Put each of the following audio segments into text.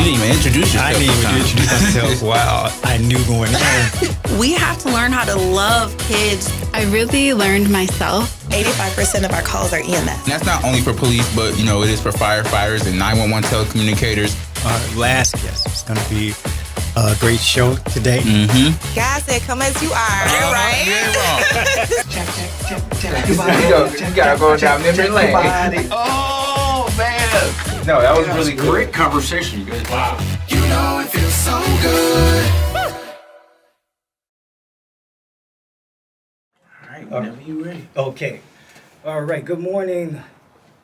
didn't even introduce yourself. I didn't even introduce myself. Wow, I knew going in. We have to learn how to love kids. I really learned myself. 85% of our calls are EMS. And that's not only for police, but, it is for firefighters and 911 telecommunicators. Our last guest is going to be a great show today. Mm-hmm. God said, come as you are, right? You gotta go down memory lane. Oh, man. No, that was really cool. Great conversation, you guys. Wow. You know it feels so good. All right, whenever you ready. Okay. All right. Good morning,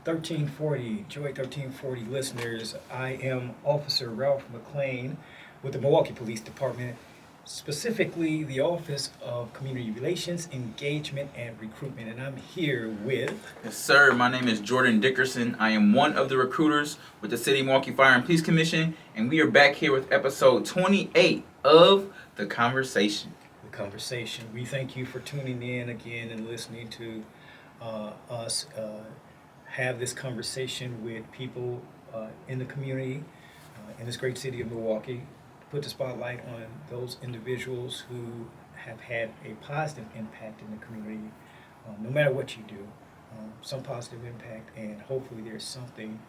1340, Joy 1340 listeners. I am Officer Ralph McLean with the Milwaukee Police Department, specifically the Office of Community Relations, Engagement, and Recruitment. And I'm here with... Yes, sir. My name is Jordan Dickerson. I am one of the recruiters with the City of Milwaukee Fire and Police Commission, and we are back here with episode 28 of The Conversation. The Conversation. We thank you for tuning in again and listening to us have this conversation with people in the community, in this great city of Milwaukee, put the spotlight on those individuals who have had a positive impact in the community, no matter what you do, some positive impact, and hopefully there's something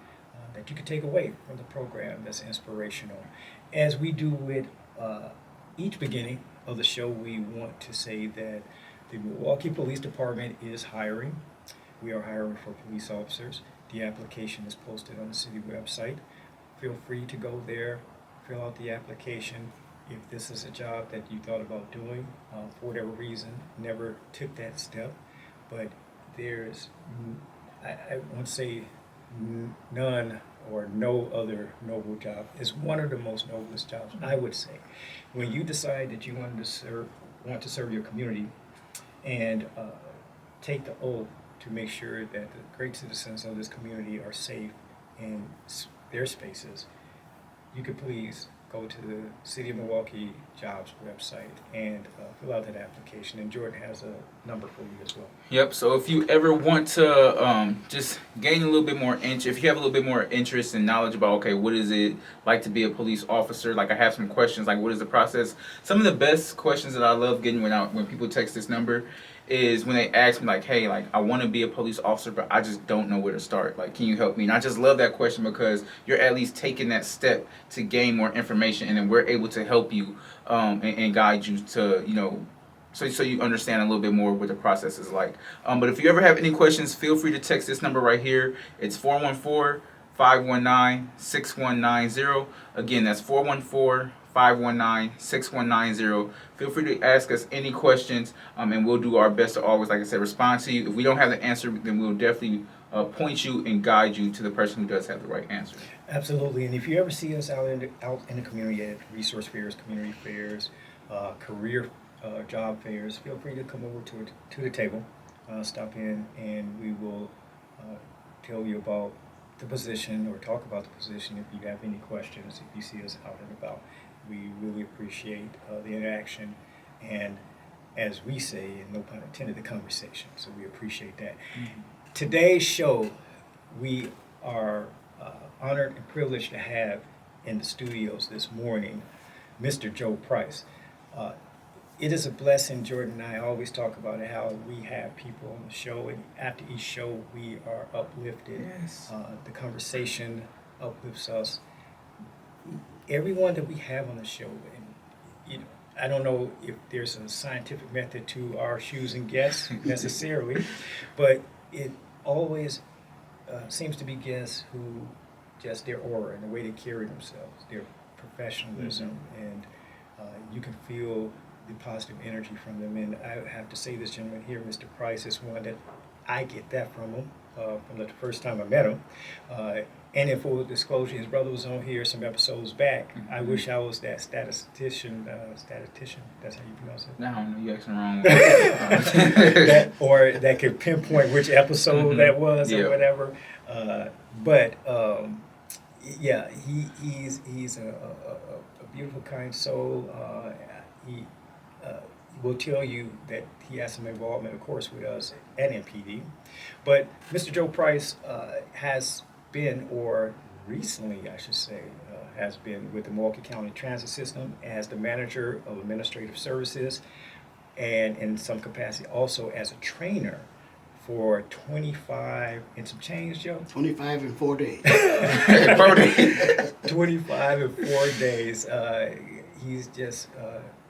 that you can take away from the program that's inspirational. As we do with each beginning of the show, we want to say that the Milwaukee Police Department is hiring. We are hiring for police officers. The application is posted on the city website. Feel free to go there, fill out the application. If this is a job that you thought about doing, for whatever reason, never took that step, but there's, I won't say none or no other noble job. It's one of the most noblest jobs, I would say. When you decide that you want to serve your community and take the oath to make sure that the great citizens of this community are safe in their spaces, you could please go to the City of Milwaukee Jobs website and fill out that application. And Jordan has a number for you as well. Yep. So if you ever want to just gain a little bit more if you have a little bit more interest and knowledge about, okay, what is it like to be a police officer? Like, I have some questions, like, what is the process? Some of the best questions that I love getting when people text this number is when they ask me, like, hey, like, I want to be a police officer, but I just don't know where to start. Like, can you help me? And I just love that question because you're at least taking that step to gain more information, and then we're able to help you and guide you to, so you understand a little bit more what the process is like. But if you ever have any questions, feel free to text this number right here. It's 414-519-6190. Again, that's 414-519-6190. Feel free to ask us any questions, and we'll do our best to always, like I said, respond to you. If we don't have the answer, then we'll definitely point you and guide you to the person who does have the right answer. Absolutely. And if you ever see us out in the community at resource fairs, community fairs, career job fairs, feel free to come over to the table, stop in, and we will tell you about the position or talk about the position if you have any questions, if you see us out and about. We really appreciate the interaction and, as we say, and no pun intended, the conversation. So we appreciate that. Mm-hmm. Today's show, we are honored and privileged to have in the studios this morning Mr. Joe Price. It is a blessing. Jordan and I always talk about it, how we have people on the show, and after each show we are uplifted. Yes. The conversation uplifts us. Everyone that we have on the show, and I don't know if there's a scientific method to our choosing guests necessarily, but it always seems to be guests who just their aura and the way they carry themselves, their professionalism, and you can feel the positive energy from them. And I have to say, this gentleman here, Mr. Price, is one that I get that from him from the first time I met him. And in full disclosure, his brother was on here some episodes back. Mm-hmm. I wish I was that statistician, that's how you pronounce it? No, you asking the wrong one. That could pinpoint which episode that was or whatever. Yeah, he's a beautiful, kind soul. He will tell you that he has some involvement, of course, with us at MPD. But Mr. Joe Price has been or recently, I should say, has been with the Milwaukee County Transit System as the manager of administrative services, and in some capacity also as a trainer for 25 and some change, Joe? 25 in 4 days. 25 and 4 days. He's just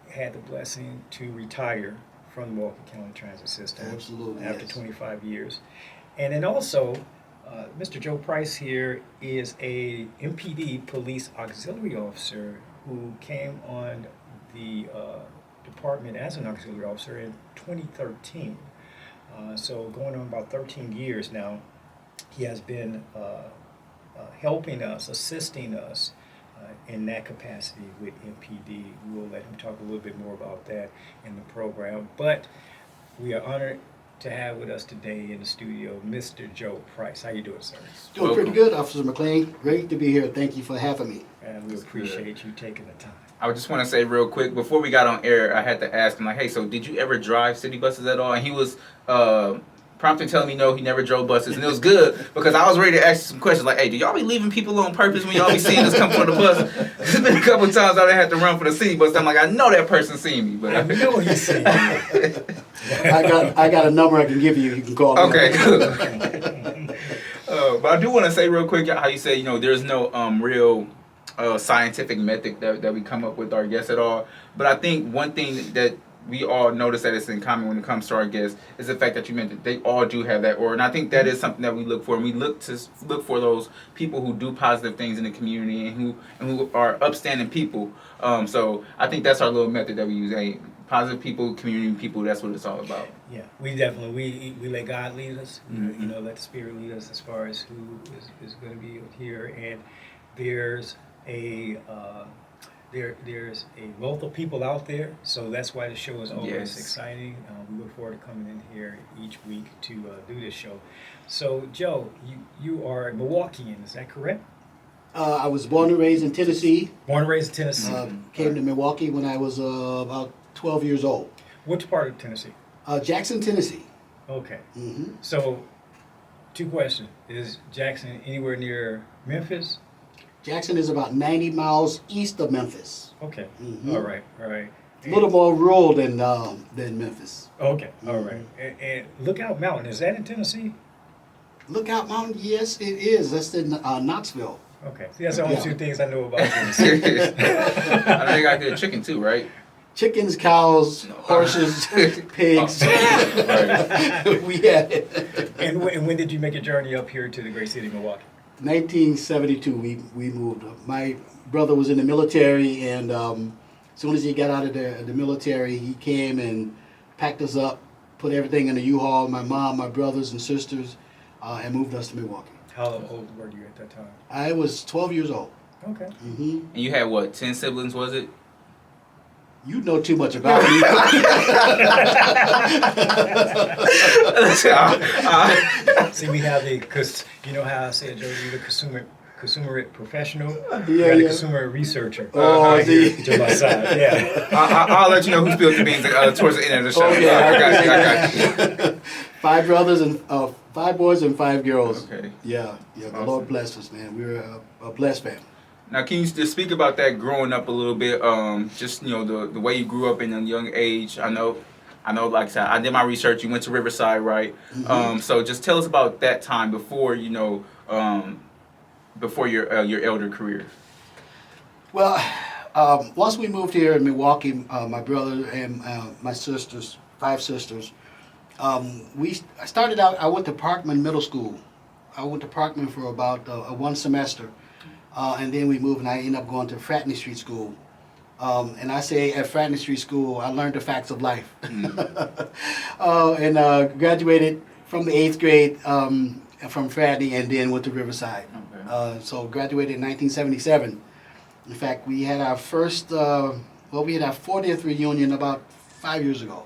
had the blessing to retire from the Milwaukee County Transit System. Absolutely, after yes. 25 years. And then also, Mr. Joe Price here is a MPD police auxiliary officer who came on the department as an auxiliary officer in 2013. So going on about 13 years now, he has been helping us, assisting us in that capacity with MPD. We'll let him talk a little bit more about that in the program. But we are honored to have with us today in the studio Mr. Joe Price. How you doing, sir? Doing pretty good, Officer McLean. Great to be here. Thank you for having me. And we appreciate you taking the time. I just want to say real quick, before we got on air, I had to ask him, like, hey, so did you ever drive city buses at all? And he was promptly telling me no, he never drove buses. And it was good because I was ready to ask you some questions like, hey, do y'all be leaving people on purpose when y'all be seeing us come for the bus? There's been a couple times I had to run for the city bus. I'm like, I know that person seen me. But I know he's seen you. I got a number I can give you. You can call me. Okay, good. But I do want to say real quick how you say, there's no real scientific method that we come up with our guests at all. But I think one thing that we all notice that it's in common when it comes to our guests is the fact that you mentioned they all do have that aura, and I think that is something that we look for, and we look for those people who do positive things in the community and who are upstanding people. So I think that's our little method that we use. Hey, positive people, community people. That's what it's all about. Yeah, we definitely we let God lead us. Mm-hmm. Let the Spirit lead us as far as who is going to be here. And there's a there's a wealth of people out there, so that's why the show is always Yes. exciting. We look forward to coming in here each week to do this show. So, Joe, you are a Milwaukeean, is that correct? I was born and raised in Tennessee. Born and raised in Tennessee. Came to Milwaukee when I was about 12 years old. Which part of Tennessee? Jackson, Tennessee. Okay. Hmm. So, two questions. Is Jackson anywhere near Memphis? Jackson is about 90 miles east of Memphis. Okay. Mhm. All right. A little more rural than Memphis. Okay. All right. And Lookout Mountain, is that in Tennessee? Lookout Mountain, yes, it is. That's in Knoxville. Okay. See, that's the only Yeah. two things I know about Tennessee. I know they got good chicken too, right? Chickens, cows, horses, pigs. Right. We had it. And when did you make your journey up here to the great city of Milwaukee? 1972, we moved. My brother was in the military, and as soon as he got out of the military, he came and packed us up, put everything in a U-Haul, my mom, my brothers and sisters, and moved us to Milwaukee. How old were you at that time? I was 12 years old. Okay. Hmm. And you had what, 10 siblings, was it? You know too much about me. See, we have because you know how I said, Joe, you're the consumer professional, Yeah, you're the yeah. consumer researcher. Oh, right here see. to my side. Yeah. I'll let you know who spilled the beans towards the end of the show. Okay. I got you. 5 brothers and 5 boys and 5 girls. Okay. Yeah. The Awesome. Lord blessed us, man. We're a blessed family. Now, can you just speak about that growing up a little bit? Just the way you grew up in a young age. I know. Like I said, I did my research. You went to Riverside, right? Mhm. So just tell us about that time before before your elder career. Well, once we moved here in Milwaukee, my brother and my sisters, 5 sisters, I started out, I went to Parkman Middle School. I went to Parkman for about 1 semester. And then we moved, and I ended up going to Fratney Street School. And I say at Fratney Street School, I learned the facts of life. And graduated from the 8th grade from Fratney, and then went to Riverside. Okay. So graduated in 1977. In fact, we had our first, we had our 40th reunion about 5 years ago.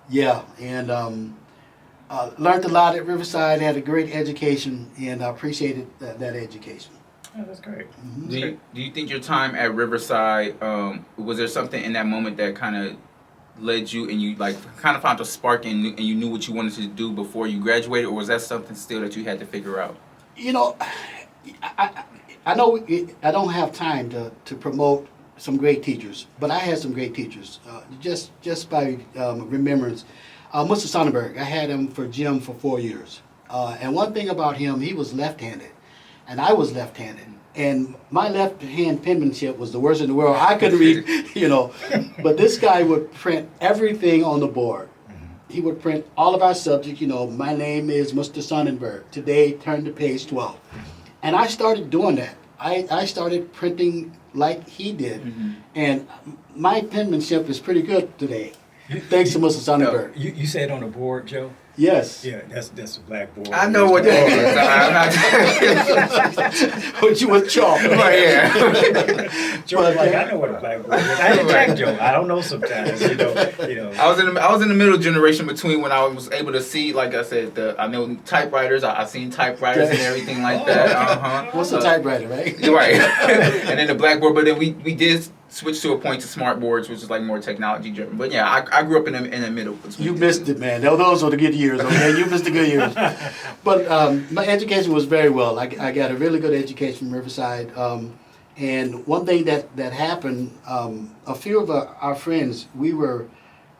Yeah, and learned a lot at Riverside, had a great education, and I appreciated that education. Oh, that's great. Do you think your time at Riverside, was there something in that moment that kind of led you and you kind of found a spark and you knew what you wanted to do before you graduated, or was that something still that you had to figure out? I know I don't have time to promote some great teachers, but I had some great teachers. Just by remembrance, Mr. Sonnenberg, I had him for gym for 4 years. And one thing about him, he was left-handed, and I was left-handed. And my left-hand penmanship was the worst in the world. I couldn't read, but this guy would print everything on the board. He would print all of our subjects, my name is Mr. Sonnenberg. Today, turn to page 12. And I started doing that. I started printing like he did. And my penmanship is pretty good today. Thanks to Mr. Sonnenberg. You said on the board, Joe? Yes. Yeah, that's a blackboard. I know what that is. But you was chalk. Right, yeah. Joe's like, I know what a blackboard is. I didn't check, Joe. I don't know sometimes. I was in the middle generation between when I was able to see, like I said, I know typewriters. I've seen typewriters and everything like that. What's a typewriter, right? Right. And then the blackboard, but then we did switch to a point to smart boards, which is like more technology driven. But yeah, I grew up in the middle between. You missed it, man. Those were the good years, okay? You missed the good years. But my education was very well. I got a really good education from Riverside. And one thing that happened, a few of our friends, we were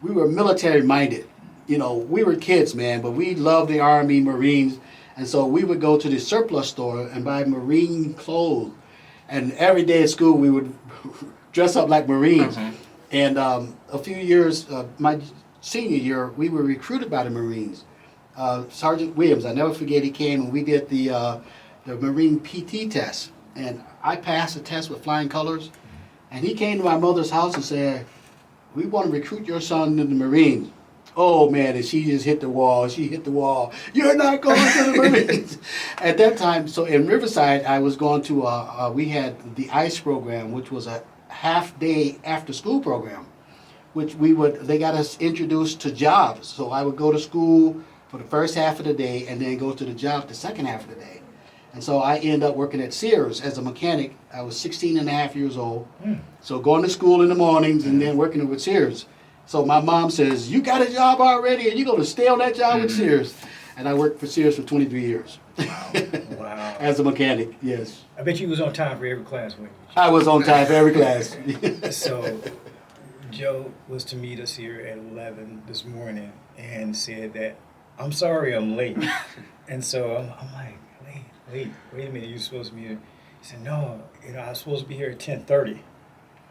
military minded. We were kids, man, but we loved the Army, Marines. And so we would go to the surplus store and buy Marine clothes. And every day at school, we would dress up like Marines. And a few years, my senior year, we were recruited by the Marines. Sergeant Williams, I never forget, he came and we did the Marine PT test. And I passed the test with flying colors. And he came to my mother's house and said, we want to recruit your son in the Marines. Oh, man, and she just hit the wall. She hit the wall. You're not going to the Marines. At that time, so in Riverside, I was going to, we had the ICE program, which was a half-day after-school program, which they got us introduced to jobs. So I would go to school for the first half of the day and then go to the job the second half of the day. And so I ended up working at Sears as a mechanic. I was 16 and a half years old. So going to school in the mornings and then working with Sears. So my mom says, you got a job already and you're going to stay on that job with Sears. And I worked for Sears for 23 years. Wow. As a mechanic, yes. I bet you was on time for every class, wasn't you? I was on time for every class. So Joe was to meet us here at 11 this morning and said that, I'm sorry I'm late. And so I'm like, wait a minute, you're supposed to be here. He said, no, I was supposed to be here at 10:30.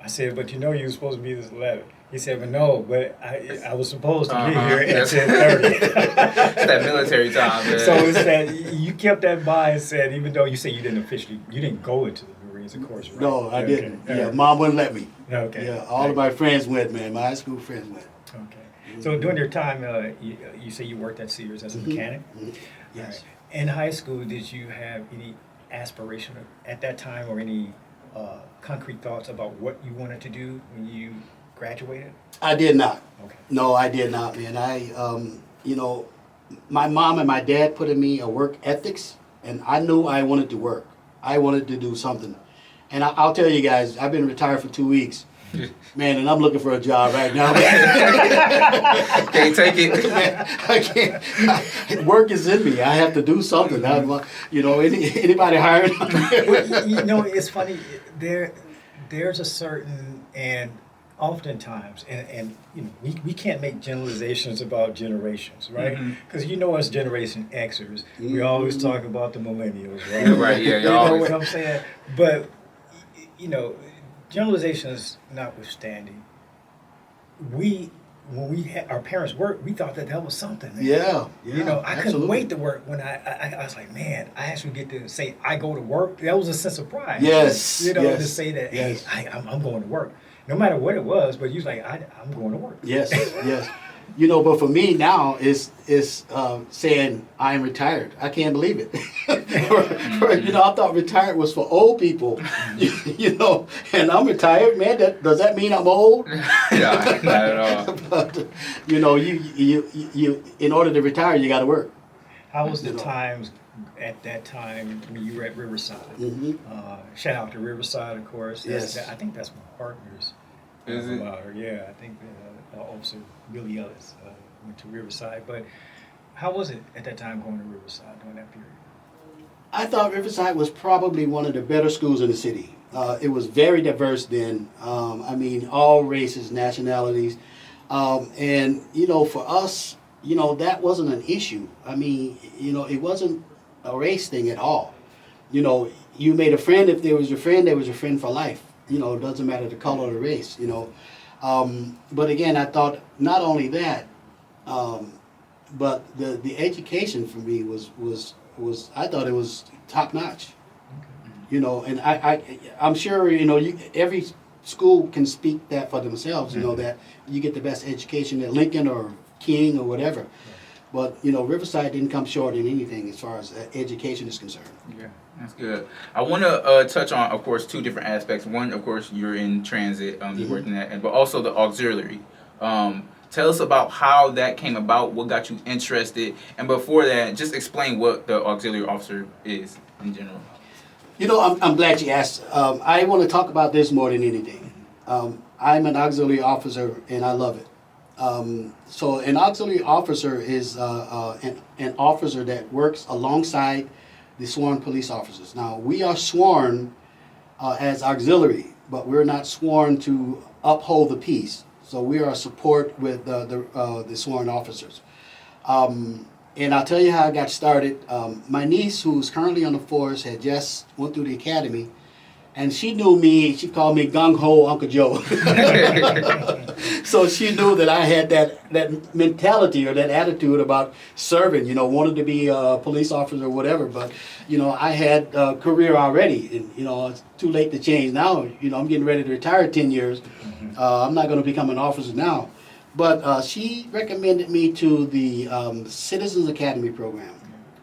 I said, but you were supposed to be this 11. He said, but no, but I was supposed to be here at 10:30. It's that military time, man. So it's that you kept that by and said, even though you said you didn't go into the Marines, of course, right? No, I didn't. Okay. Yeah, Mom wouldn't let me. Okay. Yeah, all of my friends went, man. My high school friends went. Okay. So during your time, you say you worked at Sears as a mechanic? Yes. Right. In high school, did you have any aspiration at that time or any concrete thoughts about what you wanted to do when you graduated? I did not. Okay. No, I did not, man. My mom and my dad put in me a work ethics, and I knew I wanted to work. I wanted to do something. And I'll tell you guys, I've been retired for 2 weeks. Man, and I'm looking for a job right now. Can't take it. Man, I can't. Work is in me. I have to do something. Anybody hiring? It's funny. There's a certain, and oftentimes, and we can't make generalizations about generations, right? Because us Generation Xers, we always talk about the millennials, right? Right, yeah. You know what I'm saying? But, generalizations notwithstanding, when we had our parents worked, we thought that was something. Man. Yeah. I couldn't wait to work when I was like, man, I actually get to say I go to work. That was a sense of pride. Yes. To say that, hey, I'm going to work. No matter what it was, but you was like, I'm going to work. Yes, yes. But for me now, it's saying I'm retired. I can't believe it. I thought retired was for old people, and I'm retired, man. Does that mean I'm old? Yeah, not at all. But, you in order to retire, you got to work. How was the times at that time when you were at Riverside? Shout out to Riverside, of course. Yes. I think that's my partner's. Is it? Yeah, I think Officer Billy Ellis went to Riverside. But how was it at that time going to Riverside during that period? I thought Riverside was probably one of the better schools in the city. It was very diverse then. I mean, all races, nationalities. And, you know, for us, you know, that wasn't an issue. I mean, you know, it wasn't a race thing at all. You know, you made a friend. If there was your friend, there was your friend for life. You know, it doesn't matter the color or the race, you know. But again, I thought not only that, but the education for me was I thought it was top notch. You know, and I'm sure, you know, every school can speak that for themselves, you know, that you get the best education at Lincoln or King or whatever. But, you know, Riverside didn't come short in anything as far as education is concerned. Yeah, that's good. I want to touch on, of course, two different aspects. One, of course, you're in transit, you're working that, but also the auxiliary. Tell us about how that came about, what got you interested, and before that, just explain what the auxiliary officer is in general. You know, I'm glad you asked. I want to talk about this more than anything. I'm an auxiliary officer, and I love it. So an auxiliary officer is an officer that works alongside the sworn police officers. Now, we are sworn as auxiliary, but we're not sworn to uphold the peace. So we are a support with the sworn officers. And I'll tell you how I got started. My niece, who's currently on the force, had just went through the academy, and she knew me. She called me Gung Ho Uncle Joe. So she knew that I had that mentality or that attitude about serving. You know, wanted to be a police officer or whatever. But you know, I had a career already, and you know, it's too late to change now. You know, I'm getting ready to retire 10 years. I'm not going to become an officer now. But she recommended me to the Citizens Academy program,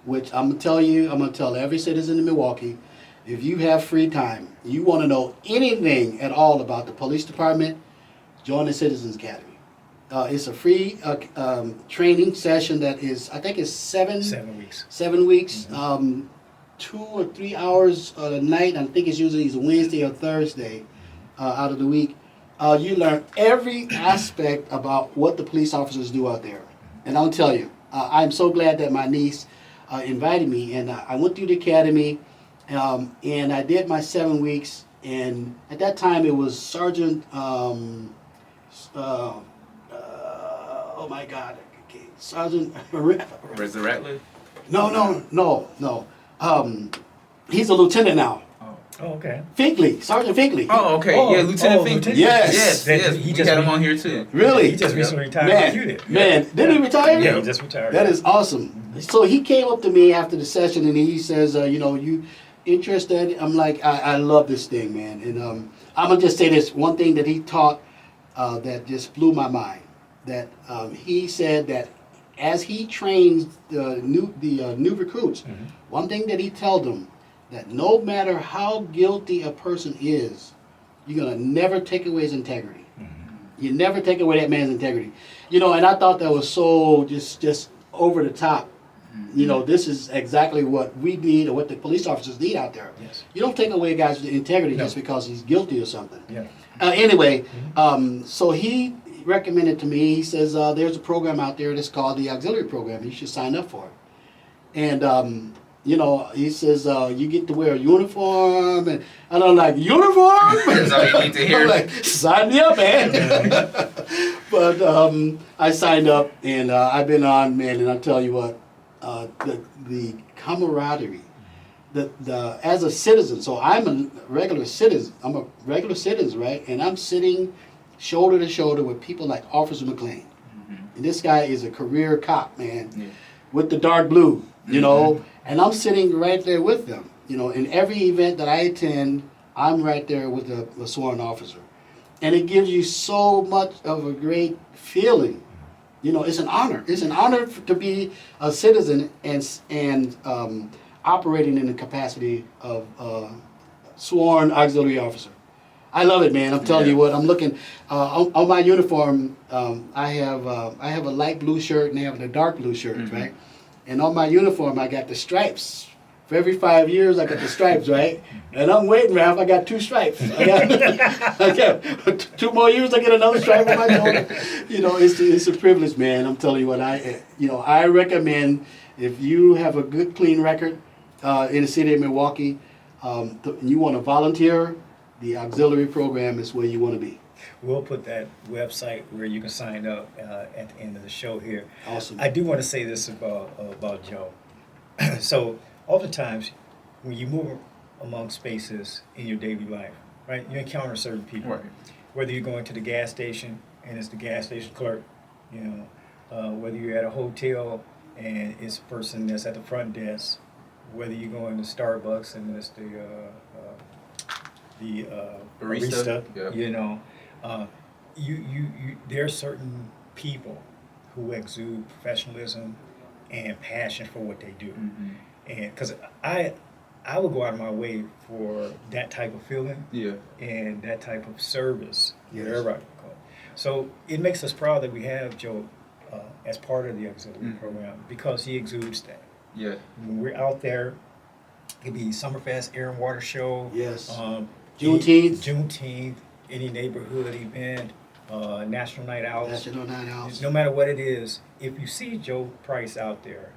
which I'm going to tell every citizen in Milwaukee, if you have free time, you want to know anything at all about the police department, join the Citizens Academy. It's a free training session that is, I think it's 7 weeks. 7 weeks, 2 or 3 hours a night. I think it's usually a Wednesday or Thursday out of the week. You learn every aspect about what the police officers do out there. And I'll tell you, I'm so glad that my niece invited me. And I went through the academy, and I did my 7 weeks. And at that time, it was Sergeant, oh my God, Sergeant... Where's the Rattler? No. He's a lieutenant now. Oh, okay. Finkley, Sergeant Finkley. Oh, okay. Yeah, Lieutenant Finkley. Yes. We got him on here too. Really? He just recently retired like you did. Man, didn't he retire? Yeah, he just retired. That is awesome. So he came up to me after the session and he says, you know, you interested? I'm like, I love this thing, man. And I'm going to just say this one thing that he taught that just blew my mind. That he said that as he trains the new recruits, one thing that he told them, that no matter how guilty a person is, you're going to never take away his integrity. You never take away that man's integrity. You know, and I thought that was so just over the top. You know, this is exactly what we need or what the police officers need out there. Yes. You don't take away a guy's integrity No. just because he's guilty or something. Yeah. Anyway, so he recommended to me, he says, there's a program out there that's called the auxiliary program. You should sign up for it. And, you know, he says, you get to wear a uniform, and I'm like, uniform? That's all you need to hear. I'm like, sign me up, man. But I signed up, and I've been on, man, and I'll tell you what, the camaraderie, as a citizen, so I'm a regular citizen, right? And I'm sitting shoulder to shoulder with people like Officer McLean. And this guy is a career cop, man, with the dark blue, you know, and I'm sitting right there with them. You know, in every event that I attend, I'm right there with a sworn officer. And it gives you so much of a great feeling. You know, it's an honor. It's an honor to be a citizen and operating in the capacity of sworn auxiliary officer. I love it, man. I'm telling you what. I'm looking on my uniform. I have a light blue shirt and they have a dark blue shirt, right? And on my uniform, I got the stripes. For every 5 years, I got the stripes, right? And I'm waiting, Ralph. I got 2 stripes. I got 2 more years, I get another stripe on my shoulder. You know, it's a privilege, man. I'm telling you what. I recommend if you have a good, clean record, in the city of Milwaukee, you want to volunteer, the auxiliary program is where you want to be. We'll put that website where you can sign up at the end of the show here. Awesome. I do want to say this about Joe. So oftentimes when you move among spaces in your daily life, right, you encounter certain people. Right. Whether you're going to the gas station and it's the gas station clerk, you know, whether you're at a hotel and it's a person that's at the front desk, whether you go into Starbucks and it's the barista, Yeah. you know, you there are certain people who exude professionalism and passion for what they do, Mm-hmm. and because I would go out of my way for that type of feeling Yeah. and that type of service, Yes. wherever I go. So it makes us proud that we have Joe as part of the auxiliary Mhm. program because he exudes that. Yeah. When we're out there, it could be Summerfest, Air and Water Show. Yes. Juneteenth. Juneteenth. Any neighborhood event, National Night Out. National Night Out. No matter what it is, if you see Joe Price out there,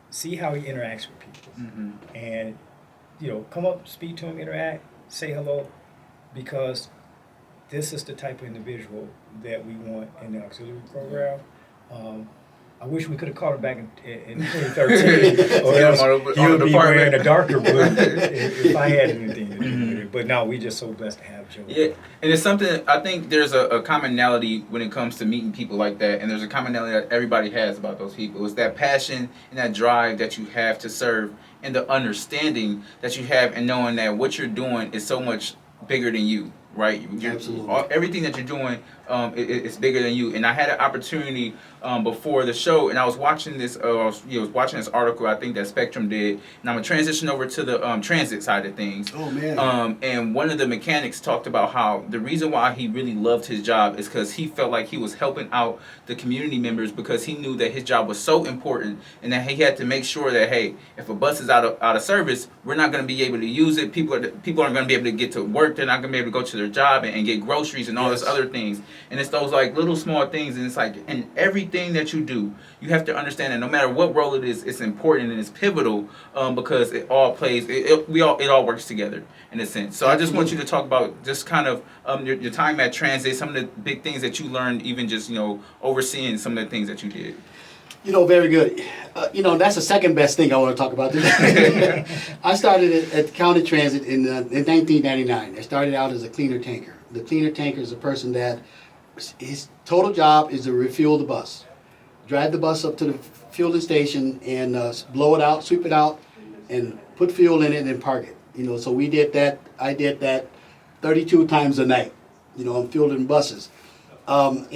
see how he interacts with people. Mm-hmm. And, you know, come up, speak to him, interact, say hello, because this is the type of individual that we want in the auxiliary program. I wish we could have caught him back in 2013, or Yeah, else on he the would be department. wearing a darker blue if I had anything to do with it. But no, we just so blessed to have Joe. Yeah, and it's something, I think there's a commonality when it comes to meeting people like that, and there's a commonality that everybody has about those people. It's that passion and that drive that you have to serve, and the understanding that you have, and knowing that what you're doing is so much bigger than you, right? Absolutely. Everything that you're doing, it's bigger than you. And I had an opportunity before the show, and I was watching this. I was watching this article, I think that Spectrum did, and I'm gonna transition over to the transit side of things. Oh, man. And one of the mechanics talked about how the reason why he really loved his job is because he felt like he was helping out the community members, because he knew that his job was so important, and that he had to make sure that, hey, if a bus is out of service, we're not going to be able to use it. People aren't going to be able to get to work. They're not going to be able to go to their job and get groceries and all this Yes. other things. And it's those like little small things, and it's like in everything that you do, you have to understand that no matter what role it is, it's important and it's pivotal, because it all plays. It all works together in a sense. So I just want you to talk about just kind of your time at transit, some of the big things that you learned, even just overseeing some of the things that you did. Very good. That's the second best thing I want to talk about today. I started at County Transit in 1999. I started out as a cleaner tanker. The cleaner tanker is a person that his total job is to refuel the bus, drive the bus up to the fueling station and blow it out, sweep it out, and put fuel in it and park it. So we did that. I did that 32 times a night. I'm fueling buses. I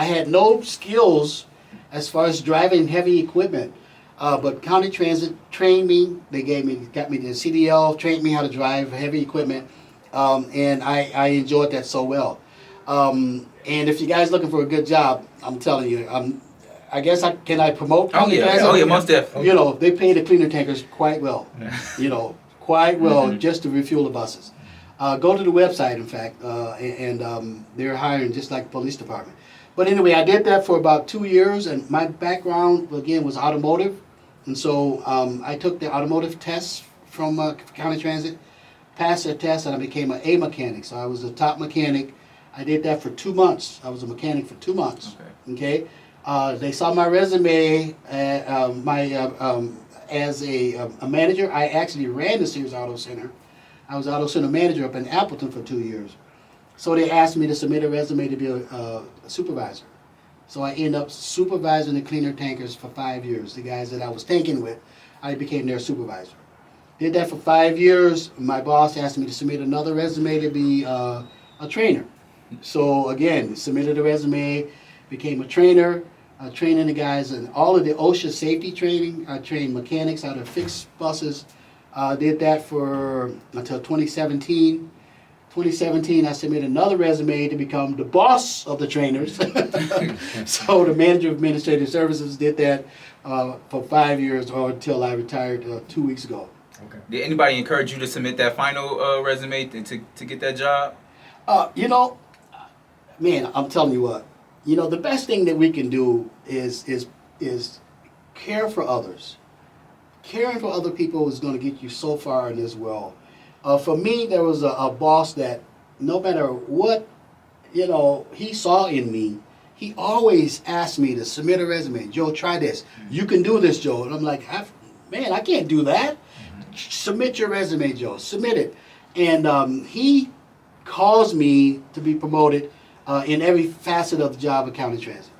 had no skills as far as driving heavy equipment. But County Transit trained me. They got me the CDL, trained me how to drive heavy equipment, and I enjoyed that so well. And if you guys looking for a good job, I'm telling you, I guess can I promote County Transit? Oh yeah, most definitely. They pay the cleaner tankers quite well. Quite well, just to refuel the buses. Go to the website, in fact, and they're hiring just like the police department. But anyway, I did that for about 2 years, and my background, again, was automotive. And so I took the automotive test from County Transit, passed the test, and I became an A mechanic. So I was a top mechanic. I did that for 2 months. I was a mechanic for 2 months. Okay. They saw my resume, as a manager. I actually ran the Sears Auto Center. I was Auto Center manager up in Appleton for 2 years. So they asked me to submit a resume to be a supervisor. So I ended up supervising the cleaner tankers for 5 years. The guys that I was tanking with, I became their supervisor. Did that for 5 years. My boss asked me to submit another resume to be a trainer. So again, submitted a resume, became a trainer, training the guys in all of the OSHA safety training. I trained mechanics how to fix buses. Did that until 2017. 2017, I submitted another resume to become the boss of the trainers. So the manager of administrative services, did that for 5 years, or until I retired 2 weeks ago. Okay. Did anybody encourage you to submit that final resume to get that job? Man, I'm telling you what. The best thing that we can do is care for others. caring for other people is going to get you so far in this world. For me, there was a boss that no matter what, he saw in me, he always asked me to submit a resume. Joe, try this. You can do this, Joe. And I'm like, I can't do that. Submit your resume, Joe. Submit it. And he caused me to be promoted in every facet of the job of county transit.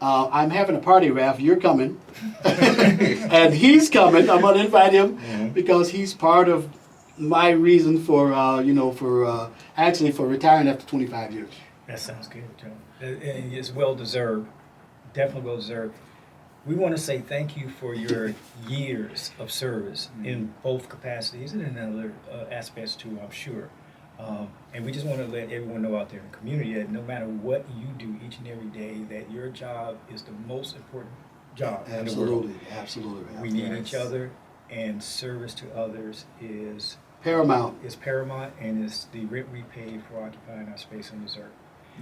I'm having a party, Ralph. You're coming. And he's coming. I'm going to invite him because he's part of my reason for, actually for retiring after 25 years. That sounds good, Joe. And it's well deserved. Definitely well deserved. We want to say thank you for your years of service in both capacities and in other aspects too, I'm sure. And we just want to let everyone know out there in the community that no matter what you do each and every day, that your job is the most important job in the world. Absolutely. We need each other, and service to others is paramount. Is paramount, and is the rent we pay for occupying our space on this earth.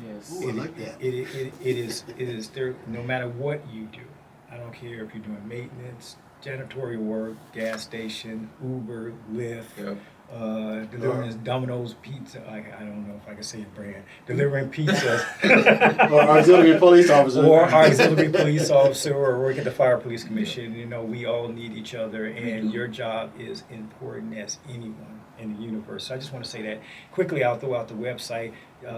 Yes. Ooh, I like that. It is there. No matter what you do, I don't care if you're doing maintenance, janitorial work, gas station, Uber, Lyft, delivering Domino's pizza. I don't know if I can say a brand. Delivering pizzas. Or auxiliary police officer. Or auxiliary police officer, or work at the Fire Police Commission. We all need each other, and your job is important as anyone in the universe. So I just want to say that quickly. I'll throw out the website.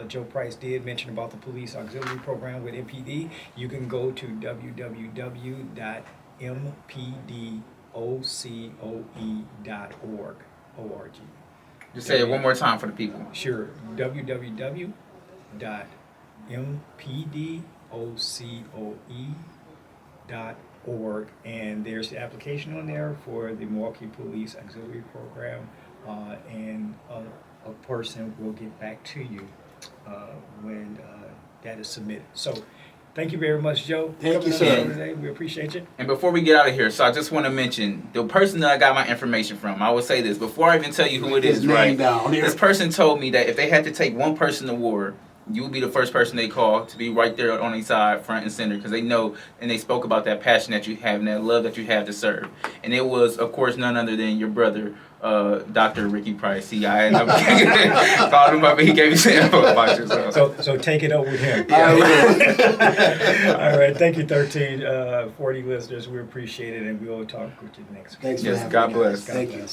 Joe Price did mention about the police auxiliary program with MPD. You can go to www.mpdocoe.org. Just say it one more time for the people. Sure. www.mpdocoe.org. And there's the application on there for the Milwaukee Police Auxiliary Program. And a person will get back to you when that is submitted. So thank you very much, Joe. Thank you, Coming on sir. Today. We appreciate you. And before we get out of here, so I just want to mention the person that I got my information from. I will say this before I even tell you who it His is, name right? down here. This person told me that if they had to take one person to war, you would be the first person they call to be right there on their side, front and center, because they know and they spoke about that passion that you have and that love that you have to serve. And it was, of course, none other than your brother, Dr. Ricky Price. I ended up called him up and he gave me some info about yourself. So take it up with him. I will. All right. Thank you, 1340 listeners. We appreciate it, and we'll talk with you next week. Thanks for Yes, having God me, bless. guys. Thank you.